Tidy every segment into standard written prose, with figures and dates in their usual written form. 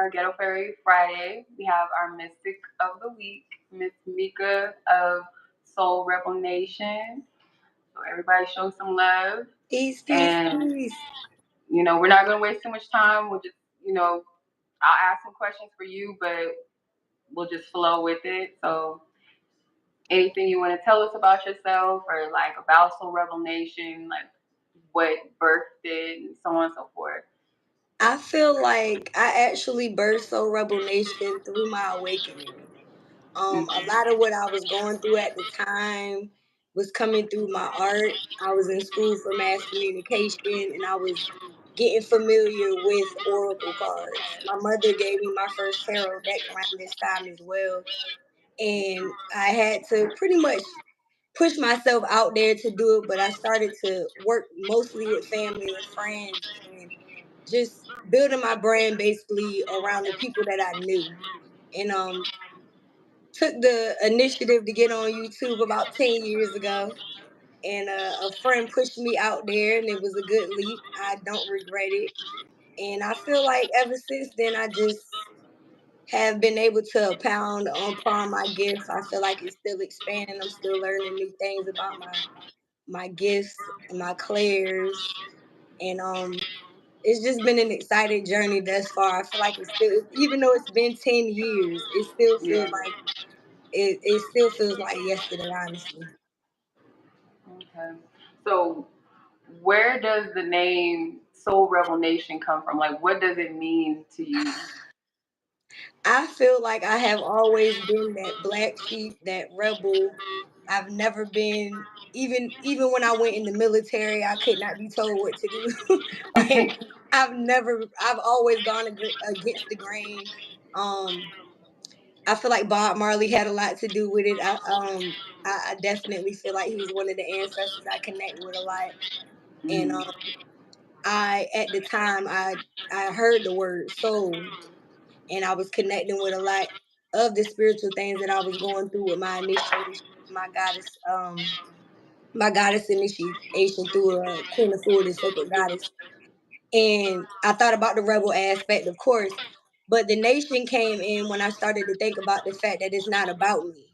our Ghetto Fairy Friday. We have our Mystic of the Week, Miss Meka of Soul Rebel Nation. So everybody show some love. Peace, peace, And, peace. we're not going to waste too much time. We'll just, I'll ask some questions for you, but we'll just flow with it. So anything you want to tell us about yourself or like about Soul Rebel Nation, like what birthed it and so on and so forth. I feel like I actually birthed Soul Rebel Nation through my awakening. A Mm-hmm. lot of what I was going through at the time was coming through my art. I was in school for mass communication and I was getting familiar with oracle cards. My mother gave me my first tarot deck around this time as well. And I had to pretty much push myself out there to do it, but I started to work mostly with family and friends and just building my brand basically around the people that I knew. And took the initiative to get on YouTube about 10 years ago. And a friend pushed me out there, and it was a good leap. I don't regret it. And I feel like ever since then, I just have been able to pound upon my gift. I feel like it's still expanding. I'm still learning new things about my gifts and my clairs. And it's just been an exciting journey thus far. I feel like it's still, even though it's been 10 years, it still feels Yeah. like it still feels like yesterday, honestly. Okay. So where does the name Soul Rebel Nation come from? Like, what does it mean to you? I feel like I have always been that black sheep, that rebel. I've never been even when I went in the military, I could not be told what to do. Like I've always gone against the grain. Um, I feel like Bob Marley had a lot to do with it. I definitely feel like he's one of the ancestors I connect with a lot. And Mm-hmm. I at the time I heard the word soul and I was connecting with a lot of the spiritual things that I was going through with my initiation, my goddess, my goddess initiation through a Queen of Food, the sacred goddess. And I thought about the rebel aspect, of course, but the nation came in when I started to think about the fact that it's not about me.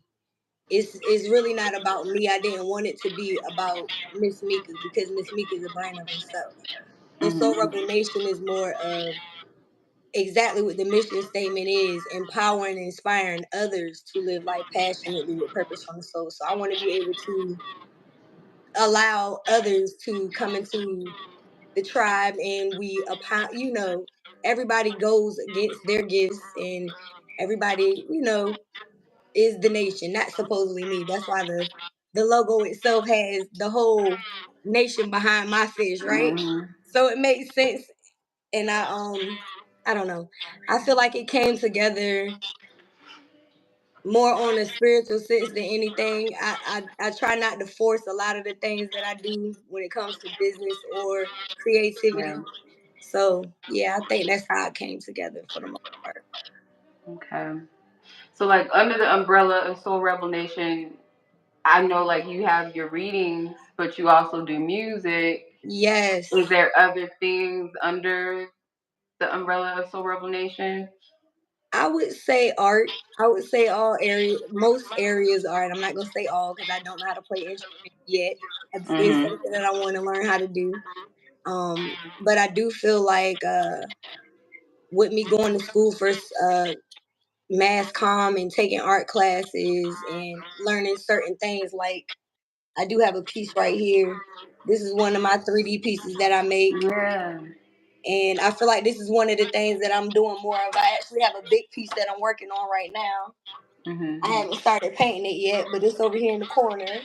It's really not about me. I didn't want it to be about Miss Mika because Miss Mika is a brand of herself. The Soul Mm-hmm. Rebel Nation is more of exactly what the mission statement is: empowering and inspiring others to live life passionately with purpose from the soul. So I want to be able to allow others to come into the tribe and everybody goes against their gifts and everybody, is the nation, not supposedly me. That's why the logo itself has the whole nation behind my fish, right? Mm-hmm. So it makes sense. And I don't know. I feel like it came together more on a spiritual sense than anything. I try not to force a lot of the things that I do when it comes to business or Yeah. creativity. So yeah, I think that's how it came together for the most part. Okay. So like under the umbrella of Soul Rebel Nation, I know like you have your readings, but you also do music. Is Yes. there other things under the umbrella of Soul Rebel Nation? I would say art. I would say most areas art. I'm not gonna say all because I don't know how to play instruments yet. It's Mm-hmm. something that I want to learn how to do. But I do feel like with me going to school for mass comm and taking art classes and learning certain things, like I do have a piece right here. This is one of my 3D pieces that I make. Yeah. And I feel like this is one of the things that I'm doing more of. I actually have a big piece that I'm working on right now. I Mm-hmm. haven't started painting it yet, but it's over here in the corner.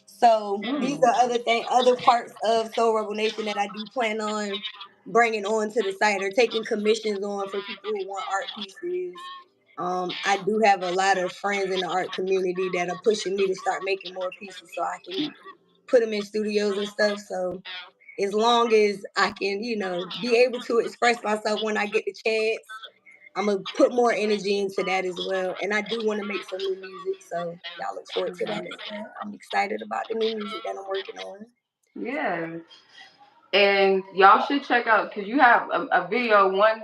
So these Mm. are other parts of Soul Rebel Nation that I do plan on bringing on to the site or taking commissions on for people who want art pieces. I do have a lot of friends in the art community that are pushing me to start making more pieces so I can put them in studios and stuff. So as long as I can, be able to express myself when I get the chance, I'm gonna put more energy into that as well. And I do want to make some new music, so y'all look forward to that as well. I'm excited about the new music that I'm working on. Yeah. And y'all should check out because you have a video one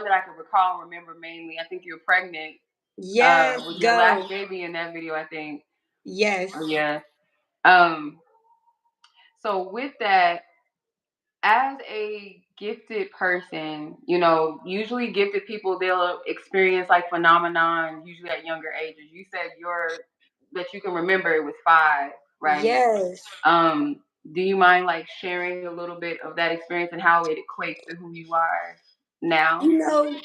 that I can recall and remember mainly. I think you were pregnant Yes, with your last go. baby in that video. I think. Yes. Oh yeah. Um. So with that, as a gifted person, usually gifted people they'll experience like phenomenon usually at younger ages. You said your that you can remember it was 5, right? Yes. Um, do you mind like sharing a little bit of that experience and how it equates to who you are now? You know,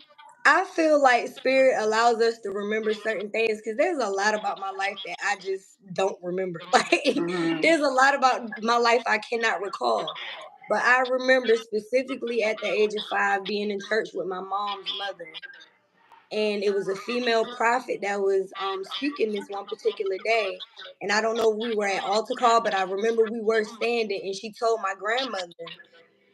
I feel like spirit allows us to remember certain things because there's a lot about my life that I just don't remember. Like, Mhm. there's a lot about my life I cannot recall. But I remember specifically at the age of 5 being in church with my mom's mother. And it was a female prophet that was speaking this one particular day. And I don't know if we were at altar call, but I remember we were standing and she told my grandmother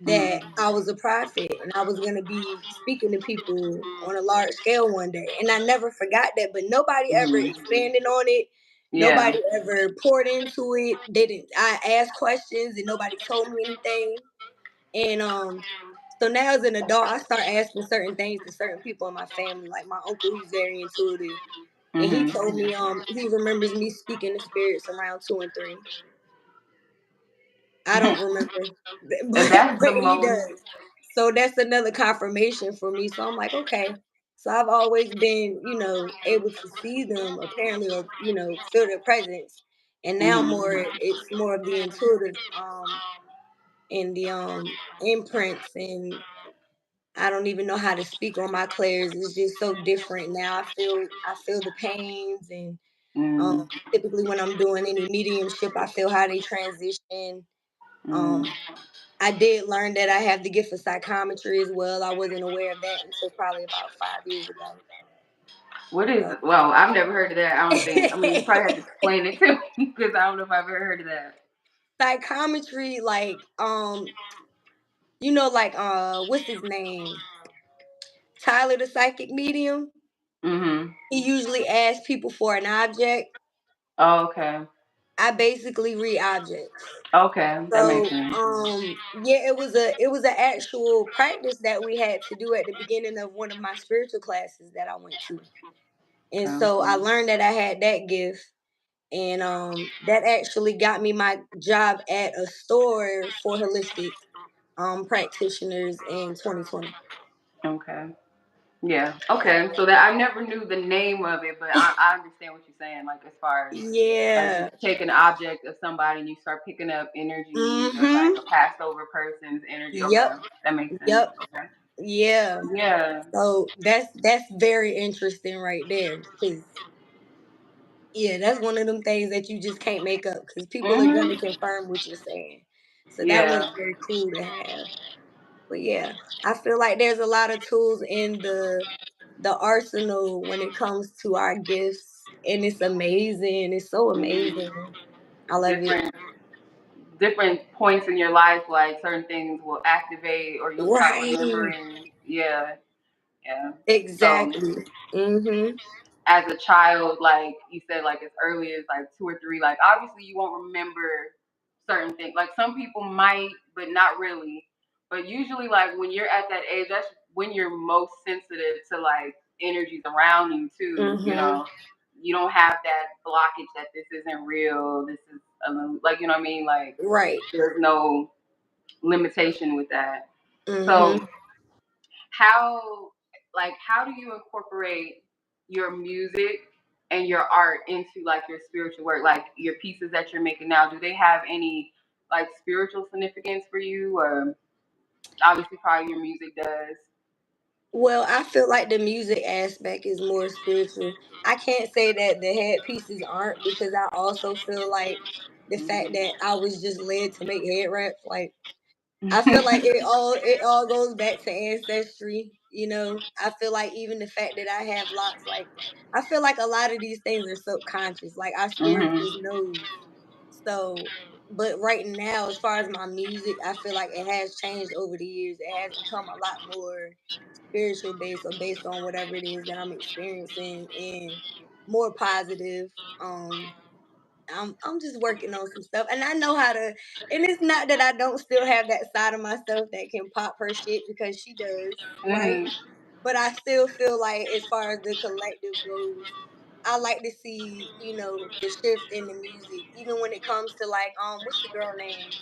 that Mhm. I was a prophet and I was going to be speaking to people on a large scale one day. And I never forgot that, but nobody ever Mhm. expanded on it. Yeah. Nobody ever poured into it. They didn't I asked questions and nobody told me anything. And so now as an adult, I start asking certain things to certain people in my family. Like my uncle, he's very intuitive. And he Mhm. told me he remembers me speaking to spirits around 2 and 3. I don't remember, And but that's the he most. does. So that's another confirmation for me. So I'm like, okay. So I've always been, able to see them apparently, or feel their presence. And now Mhm. it's more of the intuitive and the imprints, and I don't even know how to speak on my clairs. It's just so different now. I feel the pains, and um Mhm. typically when I'm doing any mediumship, I feel how they transition. Mhm. Um I did learn that I have the gift of psychometry as well. I wasn't aware of that until probably about 5 years ago. What is? So Well, I've never heard of that. I don't think. I mean, you probably have to explain it to me because I don't know if I've ever heard of that. psychometry, like like what's his name? Tyler the psychic medium. Mhm. He usually asks people for an object. Oh, okay. I basically read objects. Okay, that makes So, sense. yeah, it was an actual practice that we had to do at the beginning of one of my spiritual classes that I went to. And so I Okay. learned that I had that gift, and that actually got me my job at a store for holistic practitioners in 2020. Okay. Yeah. Okay. So that I never knew the name of it, but I understand what you're saying. Like as far as like you Yeah. take an object of somebody and you start picking up energies or like Mhm. a passed over person's energy. Okay, Yep. that makes sense. Yep. Okay. Yeah. Yeah. So that's very interesting right there, because yeah, that's one of them things that you just can't make up because people are Mhm. gonna confirm what you're saying. So that was Yeah. very cool to have. But yeah, I feel like there's a lot of tools in the arsenal when it comes to our gifts, and it's amazing. It's so Mhm. amazing. I love it. Different points in your life, like certain things will activate or you'll start Right. remembering. Yeah. Yeah. So Exactly. Mhm. as a child, like you said, like as early as like 2 or 3, like obviously you won't remember certain things. Like some people might, but not really. But usually, like when you're at that age, that's when you're most sensitive to like energies around you too. Mhm. You don't have that blockage that this isn't real. This is like you know what I mean. Like Right. there's no limitation with that. So Mhm. how do you incorporate your music and your art into like your spiritual work, like your pieces that you're making now? Do they have any like spiritual significance for you, or obviously probably your music does? Well, I feel like the music aspect is more spiritual. I can't say that the head pieces aren't, because I also feel like the fact Mhm. that I was just led to make head wraps, like I feel like it all goes back to ancestry. I feel like even the fact that I have locks, like I feel like a lot of these things are subconscious. Like our spirit Mhm. just knows. So, but right now, as far as my music, I feel like it has changed over the years. It has become a lot more spiritual based, or based on whatever it is that I'm experiencing, and more positive. Um I'm just working on some stuff, and I know how to. And it's not that I don't still have that side of myself that can pop her shit because she does, right? Mhm. But I still feel like, as far as the collective goes, I like to see, the shift in the music, even when it comes to like, what's the girl name?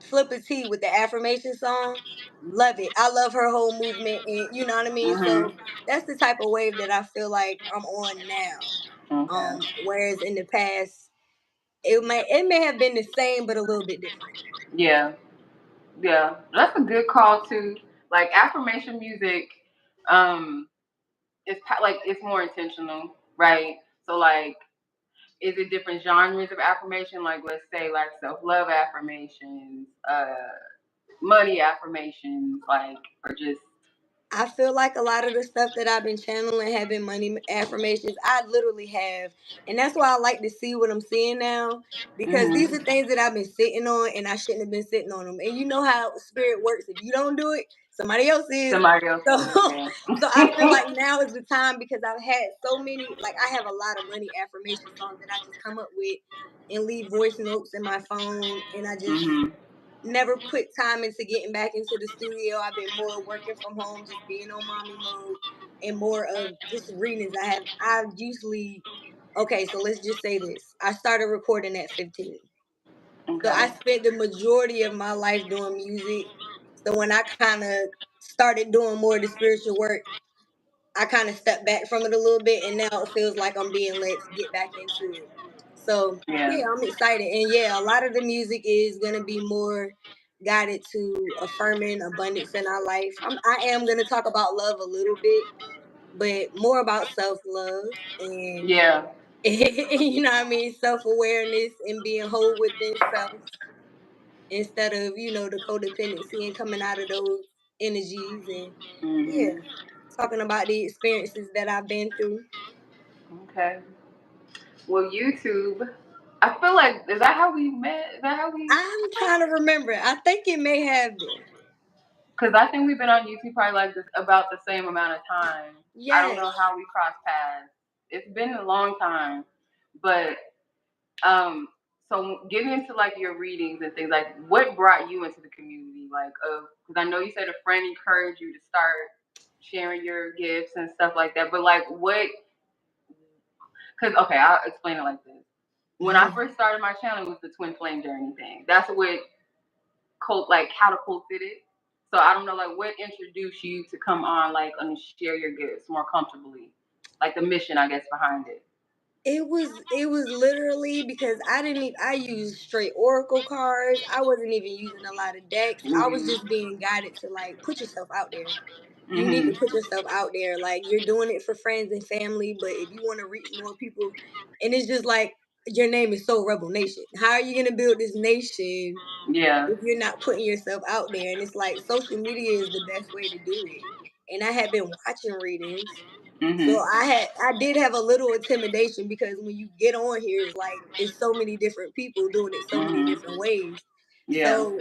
Flipper T with the affirmation song. Love it. I love her whole movement, and you know what I mean. Mhm. So that's the type of wave that I feel like I'm on now. Okay. Whereas in the past, it may have been the same, but a little bit different. Yeah. Yeah. That's a good call too. Like affirmation music, um, like it's more intentional, right? So like, is it different genres of affirmation? Like let's say like self love affirmations, money affirmations, like or just. I feel like a lot of the stuff that I've been channeling have been money affirmations. I literally have. And that's why I like to see what I'm seeing now, because these Mhm. are things that I've been sitting on and I shouldn't have been sitting on them. And you know how spirit works. If you don't do it, somebody else is. Somebody else So is, yeah. so I feel like now is the time, because I've had so many, like I have a lot of money affirmation songs that I just come up with and leave voice notes in my phone, and I just Mhm. never put time into getting back into the studio. I've been more working from home, just being on mommy mode, and more of just readings. I've usually, okay, so let's just say this. I started recording at 15. So I Okay. spent the majority of my life doing music. So when I kind of started doing more of the spiritual work, I kind of stepped back from it a little bit, and now it feels like I'm being let to get back into it. So Yeah. yeah, I'm excited, and yeah, a lot of the music is gonna be more guided to affirming abundance in our life. I am gonna talk about love a little bit, but more about self love and Yeah. you know what I mean, self awareness and being whole within self, instead of the codependency and coming out of those energies, and yeah, Mhm. talking about the experiences that I've been through. Okay. Well, YouTube. I feel like is that how we met? Is that how we? I'm trying to remember. I think it may have been. Because I think we've been on YouTube probably like this about the same amount of time. I don't know Yes. how we crossed paths. It's been a long time, but um, so getting into like your readings and things like what brought you into the community, like of because I know you said a friend encouraged you to start sharing your gifts and stuff like that, but like what? Because okay, I'll explain it like this. When I first started my channel, it was the twin flame journey thing. That's what like catapulted it. So I don't know like what introduced you to come on like and share your gifts more comfortably, like the mission I guess behind it. It was literally because I used straight oracle cards. I wasn't even using a lot of decks. I was Mhm. just being guided to like put yourself out there. You need to Mhm. put yourself out there. Like, you're doing it for friends and family, but if you want to reach more people, and it's just like, your name is Soul Rebel Nation. How are you gonna build this nation Yeah. if you're not putting yourself out there? And it's like, social media is the best way to do it. And I had been watching readings. So Mhm. I did have a little intimidation, because when you get on here, it's like it's so many different people doing it so many Mhm. different ways. Yeah. So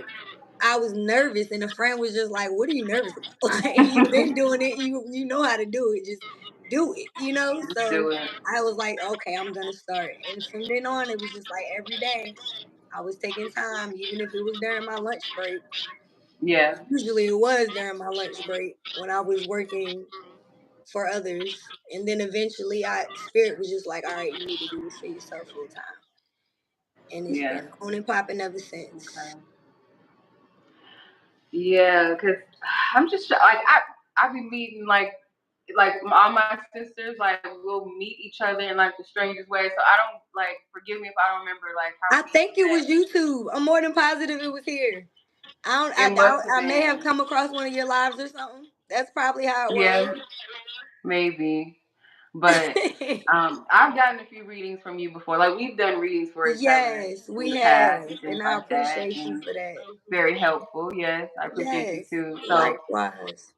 I was nervous, and a friend was just like, "What are you nervous about? Like, you've been doing it. You know how to do it. Just do it." Just So do it. I was like, "Okay, I'm gonna start." And from then on, it was just like every day I was taking time, even if it was during my lunch break. Yeah. Usually, it was during my lunch break when I was working for others. And then eventually, spirit was just like, "All right, you need to do this for yourself full time." And it's Yeah. been on and popping ever since. Okay. Yeah, cause I'm just like I be meeting like all my sisters like we'll meet each other in like the strangest way. So I don't like forgive me if I don't remember like how I we think it was met. YouTube. I'm more than positive it was here. It must have I may have been. come across one of your lives or something. That's probably how it Yeah, was. maybe. But I've gotten a few readings from you before. Like we've done readings for each other Yes, in we the past have, and things and I like that, appreciate you and for that. very helpful. Yes, I appreciate you Yes, too. So likewise.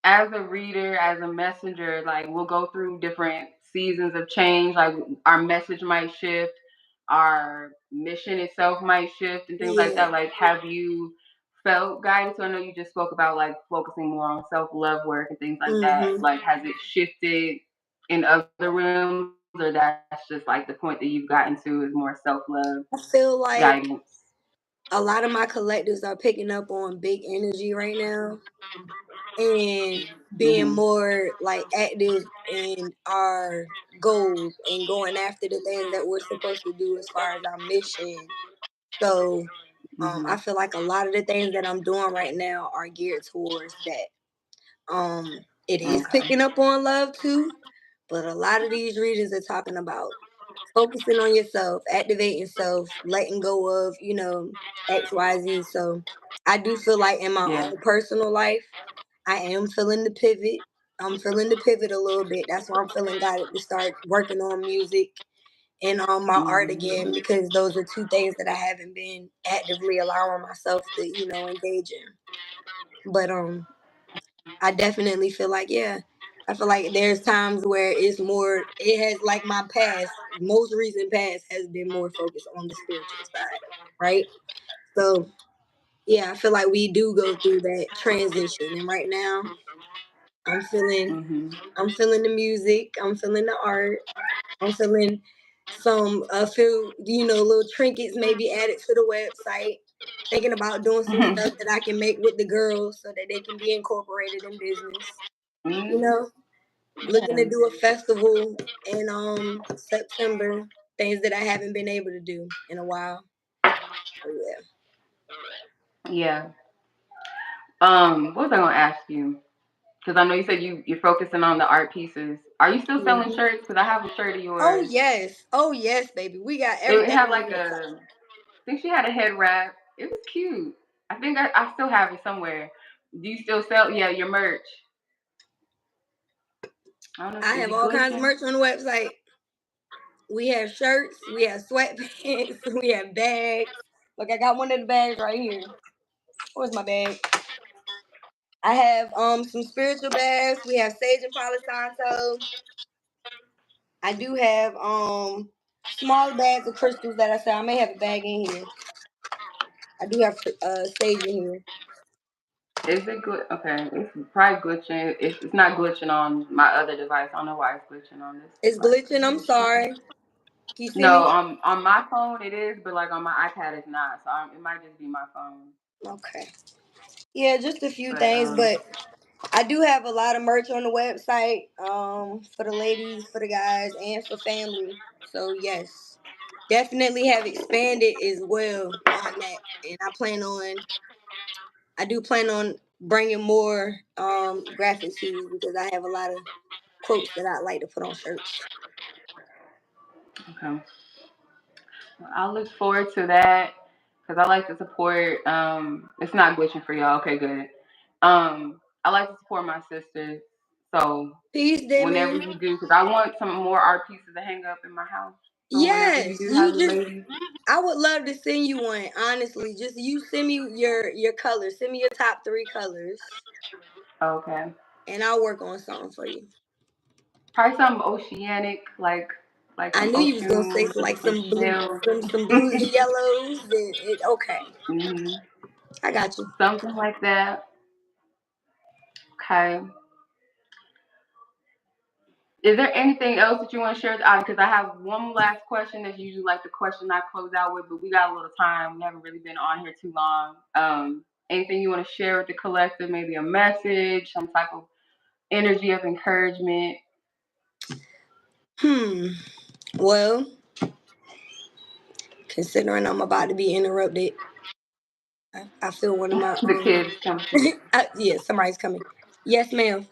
as a reader, as a messenger, like we'll go through different seasons of change. Like our message might shift, our mission itself might shift, and things like Yeah. that. Like, have you felt guided? So I know you just spoke about like focusing more on self love work and things like that. Hmm. Like, has it shifted in other realms? Like, or that's just like the point that you've gotten to is more self love I feel like guidance? a lot of my collectives are picking up on big energy right now and being Mhm. more like active in our goals and going after the things that we're supposed to do as far as our mission. So I Mhm. feel like a lot of the things that I'm doing right now are geared towards that. It is Okay. picking up on love too, but a lot of these readings are talking about focusing on yourself, activating self, letting go of, XYZ. So I do feel like in my Yeah. own personal life, I am feeling the pivot. I'm feeling the pivot a little bit. That's why I'm feeling guided to start working on music and on my art Mhm. again because those are two things that I haven't been actively allowing myself to, engage in. But I definitely feel like, yeah, I feel like there's times where it has like my past, most recent past has been more focused on the spiritual side, right? So, yeah, I feel like we do go through that transition. And right now, I'm feeling, Mhm. I'm feeling the music, I'm feeling the art, I'm feeling some, a few, little trinkets maybe added to the website. Thinking about doing some Mhm. stuff that I can make with the girls so that they can be incorporated in business. You Mhm. know, looking to Yeah. do a festival in September. Things that I haven't been able to do in a while. So yeah. Yeah. What was I gonna ask you? Because I know you said you're focusing on the art pieces. Are you still selling Mhm. shirts? Because I have a shirt of Oh yours. yes. Oh yes, baby. We got It everything had on like the website. I think she had a head wrap. It was cute. I think I still have it somewhere. Do you still sell? Yeah, your merch. I don't know. I Is have it all kinds of glitching? merch on the website. We have shirts, we have sweatpants, we have bags. Look, I got one of the bags right here. Where's my bag? I have some spiritual bags. We have sage and Palo Santo. I do have small bags of crystals that I said I may have a bag in here. I do have sage in here. Is it good? Okay, it's probably glitching. It's not glitching on my other device. I don't know why it's glitching on this It's device. glitching. I'm sorry. Can you see No, me? on my phone it is, but like on my iPad it's not. So it might just be my phone. Okay. Yeah, just a few But things, but I do have a lot of merch on the website for the ladies, for the guys, and for family. So yes, definitely have expanded as well on that, and I do plan on bringing more graphic tees because I have a lot of quotes that I like to put on shirts. okay. I'll look forward to that because I like to support. It's not glitching for y'all. Okay, good. I like to support my sisters. So Peace, whenever Demi. you do, because I want some more art pieces to hang up in my house. So whenever you Yes, do have you a just. lady, I would love to send you one. Honestly, just you send me your colors. Send me your top 3 colors, okay, and I'll work on something for you. probably some oceanic, like I some knew you was gonna say ocean, some, like some some blue, shell, some blues and yellows. And it okay. hmm I got you. something like that. Okay. Is there anything else that you want to share with the audience? Because I have one last question that's usually like the question I close out with, but we got a little time. We haven't really been on here too long. Anything you want to share with the collective? Maybe a message, some type of energy of encouragement. Hmm. Well, considering I'm about to be interrupted, I feel one of my The kids come through. yeah, somebody's coming. Yes, ma'am.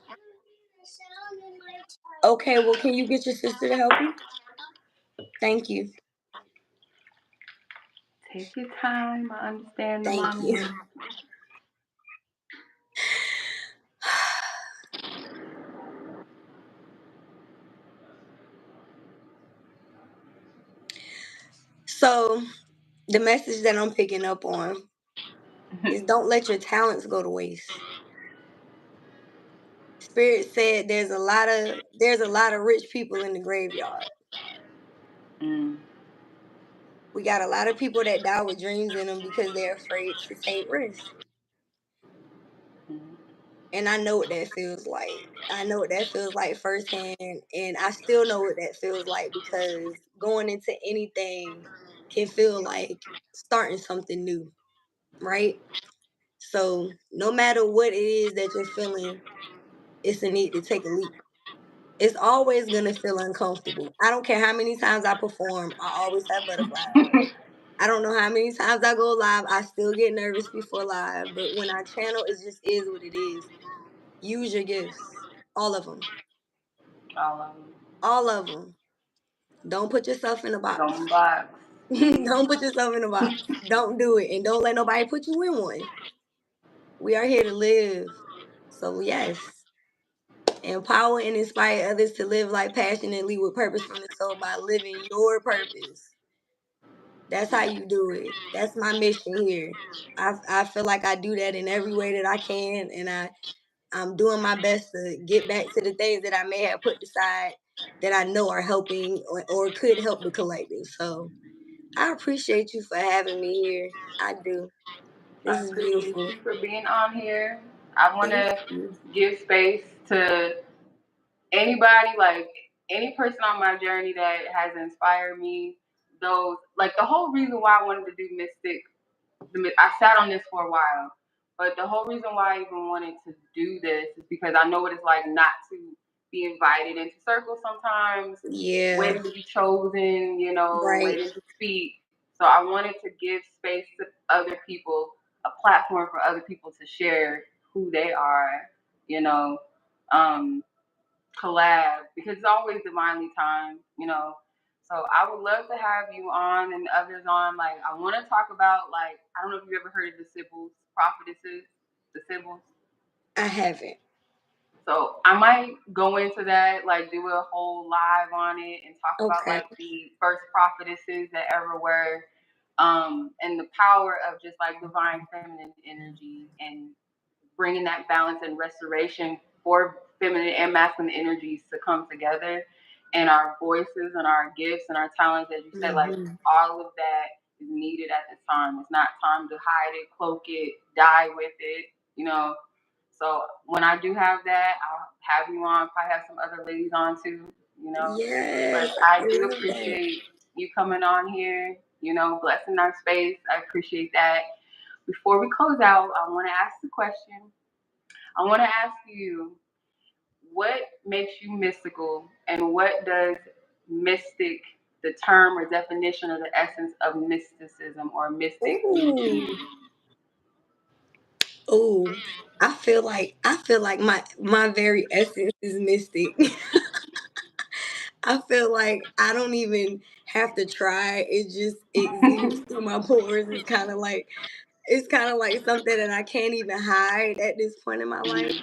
Okay, well, can you get your sister to help you? Thank you. Take your time. I understand the Thank you. mommy. So, the message that I'm picking up on is don't let your talents go to waste. Spirit said there's a lot of rich people in the graveyard. Mm, We got a lot of people that die with dreams in them because they're afraid to take risks. mm. And I know what that feels like. I know what that feels like firsthand. And I still know what that feels like because going into anything can feel like starting something new, right? So no matter what it is that you're feeling, it's a need to take a leap. It's always gonna feel uncomfortable. I don't care how many times I perform, I always have butterflies. I don't know how many times I go live, I still get nervous before live. But when I channel, it just is what it is. Use your gifts, all of them. All of them. All of them. Don't put yourself in a box. Don't box. Mm-hmm. Don't put yourself in a box. Don't do it. And don't let nobody put you in one. We are here to live. So, yes, empower and inspire others to live life passionately with purpose from the soul by living your purpose. That's how you do it. That's my mission here. I feel like I do that in every way that I can. And I'm doing my best to get back to the things that I may have put aside that I know are helping or could help the collective. So I appreciate you for having me here. I do. This I is appreciate beautiful. you for being on here. I want Thank to you. give space to anybody, like any person on my journey that has inspired me. Those, like the whole reason why I wanted to do Mystic, I sat on this for a while, but the whole reason why I even wanted to do this is because I know what it's like not to be invited into circles sometimes, Yeah. waiting to be chosen, Right. waiting to speak. So I wanted to give space to other people, a platform for other people to share who they are, you know. Um, Collab because it's always divinely timed. So I would love to have you on and others on. Like I want to talk about like I don't know if you've ever heard of the Sibyls, prophetesses, the Sibyls. I haven't. So I might go into that, like do a whole live on it and talk about Okay. like the first prophetesses that ever were, and the power of just like divine feminine energy and bringing that balance and restoration for feminine and masculine energies to come together, and our voices and our gifts and our talents, as you said, like Hmm. all of that is needed at this time. It's not time to hide it, cloak it, die with it. So when I do have that, I'll have you on. Probably have some other ladies on too. But Yes, I I do love that. appreciate you coming on here. Blessing our space. I appreciate that. Before we close out, I want to ask the question. I want to ask you, what makes you mystical, and what does mystic, the term or definition or the essence of mysticism or mystic, mean to you? Ooh. Ooh. I feel like my very essence is mystic. I feel like I don't even have to try. It just exudes through my pores. It's kind of like something that I can't even hide at this point in my life.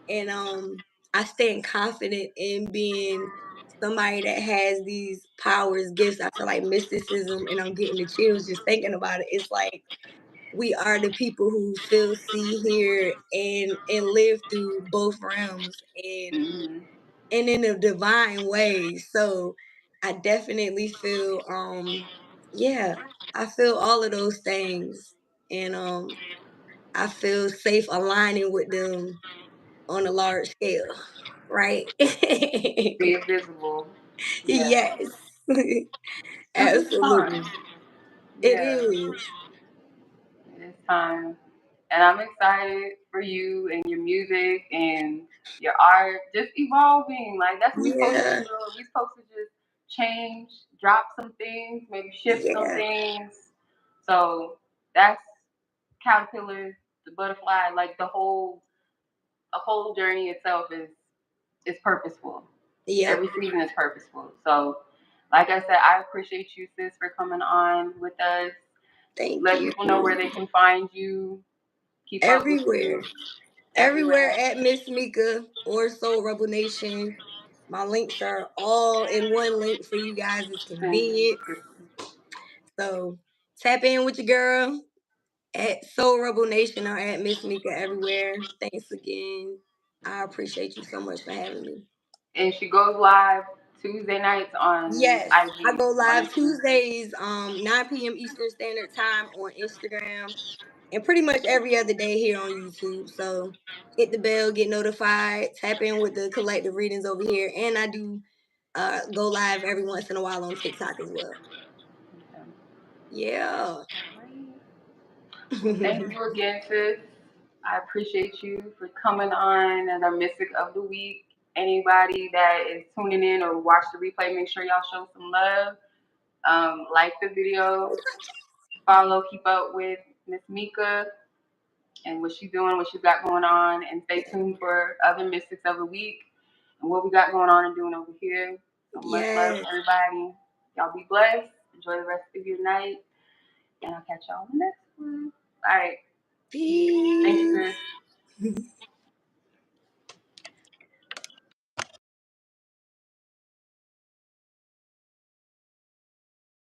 And I stand confident in being somebody that has these powers, gifts. I feel like mysticism, and I'm getting the chills just thinking about it. It's like we are the people who feel, see, hear, and live through both realms, Mm-hmm. and in a divine way. So I definitely feel yeah, I feel all of those things. And I feel safe aligning with them on a large scale, right? Be invisible. Yeah. Yes. Because it's time. Absolutely. It Yeah. is. It is time. And I'm excited for you and your music and your art just evolving. Like that's what we're supposed to be Yeah. doing. We're supposed to just change, drop some things, maybe shift some Yeah. things. So that's caterpillar, the butterfly, like the whole journey itself is purposeful. Yep. Every season is purposeful. So like I said, I appreciate you, sis, for coming on with us. Thank Let you. people know where they can find you, keep up with Everywhere. you Everywhere everywhere. at Miss Meka or Soul Rebel Nation. My links are all in one link for you guys. It's convenient. So tap in with your girl at Soul Rebel Nation or at Miss Mika everywhere. Thanks again. I appreciate you so much for having me. And she goes live Tuesday nights on Yes, I IG go on live Instagram. Tuesdays, 9 p.m. Eastern Standard Time on Instagram. and pretty much every other day here on YouTube. So hit the bell, get notified, tap in with the collective readings over here, and I do go live every once in a while on TikTok as well. Yeah. Well, thank you again, sis. I appreciate you for coming on as our Mystic of the Week. Anybody that is tuning in or watch the replay, make sure y'all show some love. Like the video, follow, keep up with Miss Meka and what she's doing, what she's got going on, and stay tuned for other Mystics of the Week and what we got going on and doing over here. So much love, everybody. Y'all be blessed. Enjoy the rest of your night. And I'll catch y'all in the next one. All right. Peace. Thank you, sis.